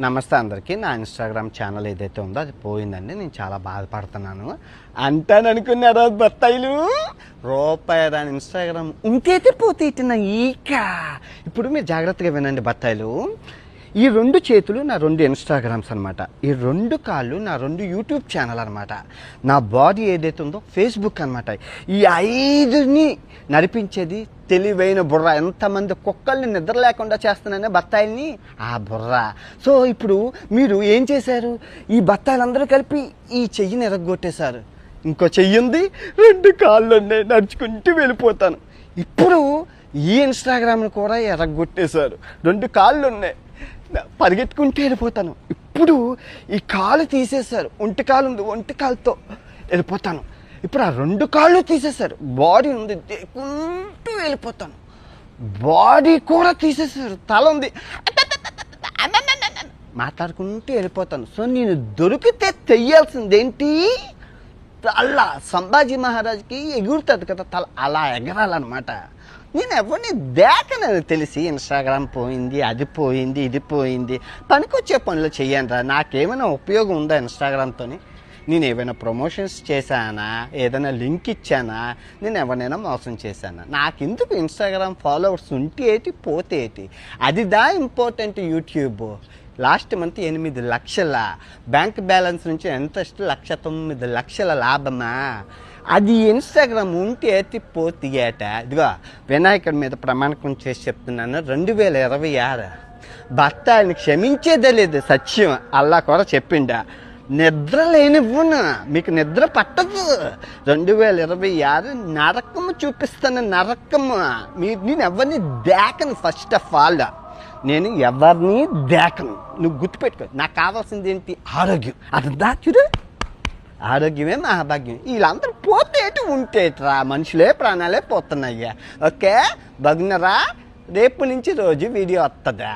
నమస్తే అందరికీ. నా ఇన్స్టాగ్రామ్ ఛానల్ ఏదైతే ఉందో అది పోయిందండి. నేను చాలా బాధపడుతున్నాను. అంటాననుకున్నారా బత్తాయిలు? రూపాయి దాని ఇన్స్టాగ్రామ్ ఉంటైతే పోతే ఇట్టిన ఇప్పుడు మీరు జాగ్రత్తగా వినండి బత్తాయిలు. ఈ 2 చేతులు నా 2 ఇన్స్టాగ్రామ్స్ అనమాట. ఈ 2 కాళ్ళు నా 2 యూట్యూబ్ ఛానల్ అనమాట. నా బాడీ ఏదైతే ఉందో ఫేస్బుక్ అనమాట. ఈ 5ని నడిపించేది తెలివైన బుర్ర. ఎంతమంది కుక్కల్ని నిద్ర లేకుండా చేస్తున్నానే బత్తాయిల్ని, ఆ బుర్ర. సో ఇప్పుడు మీరు ఏం చేశారు? ఈ బత్తాయిలందరూ కలిపి ఈ చెయ్యిని ఎరగొట్టేశారు. ఇంకో చెయ్యి ఉంది, 2 కాళ్ళు ఉన్నాయి, నడుచుకుంటూ వెళ్ళిపోతాను. ఇప్పుడు ఈ ఇన్స్టాగ్రామ్ని కూడా ఎరగొట్టేశారు. 2 కాళ్ళు ఉన్నాయి, పరిగెత్తుకుంటూ వెళ్ళిపోతాను. ఇప్పుడు ఈ కాలు తీసేశారు, ఒంటి కాలు ఉంది, ఒంటి కాలుతో వెళ్ళిపోతాను. ఇప్పుడు ఆ 2 కాళ్ళు తీసేశారు, బాడీ ఉంది, దేకుంటూ వెళ్ళిపోతాను. బాడీ కూడా తీసేశారు, తల ఉంది, మాట్లాడుకుంటూ వెళ్ళిపోతాను. సో నేను దొరికితే తెయ్యాల్సిందేంటి? అలా సంభాజీ మహారాజ్కి ఎగురుతుంది కదా తల, అలా ఎగరాలన్నమాట. నేను ఎవరిని దేకనని తెలిసి ఇన్స్టాగ్రామ్ పోయింది, అది పోయింది, ఇది పోయింది. పనికొచ్చే పనులు చెయ్యనురా. నాకేమైనా ఉపయోగం ఉందా ఇన్స్టాగ్రామ్తో? నేను ఏమైనా ప్రమోషన్స్ చేశానా? ఏదైనా లింక్ ఇచ్చానా? నేను ఎవరినైనా మోసం చేశానా? నాకెందుకు ఇన్స్టాగ్రామ్ ఫాలోవర్స్ ఉంటే ఏంటి, పోతే ఏంటి? అది ఇంపార్టెంట్. యూట్యూబ్ లాస్ట్ మంత్ 8 లక్షల బ్యాంక్ బ్యాలెన్స్ నుంచి ఎంత 1,09,00,000 లాభమా? అది ఇన్స్టాగ్రామ్ ఉంటే పోతే ఏట. ఇదిగో వినాయకుడి మీద ప్రమాణకం చేసి చెప్తున్నాను, 2026 భర్త ఆయన క్షమించేదే లేదు. సత్యం అల్లా కూడా చెప్పిండా. నిద్ర లేనివ్వను, మీకు నిద్ర పట్టదు. 2026 నరకము చూపిస్తాను, నరకము. నేను ఎవరిని దేకను. ఫస్ట్ ఆఫ్ ఆల్ నేను ఎవరిని దేకను. నువ్వు గుర్తుపెట్టుకో. నాకు కావాల్సింది ఏంటి? ఆరోగ్యం. అది చూడు, ఆరోగ్యమే మహాభాగ్యం. వీళ్ళందరూ పోతేటి ఉంటేట్రా, మనుషులే ప్రాణాలే పోతున్నాయ్యా. ఓకే, బగ్నరా, రేపు నుంచి రోజు వీడియో వస్తుందా?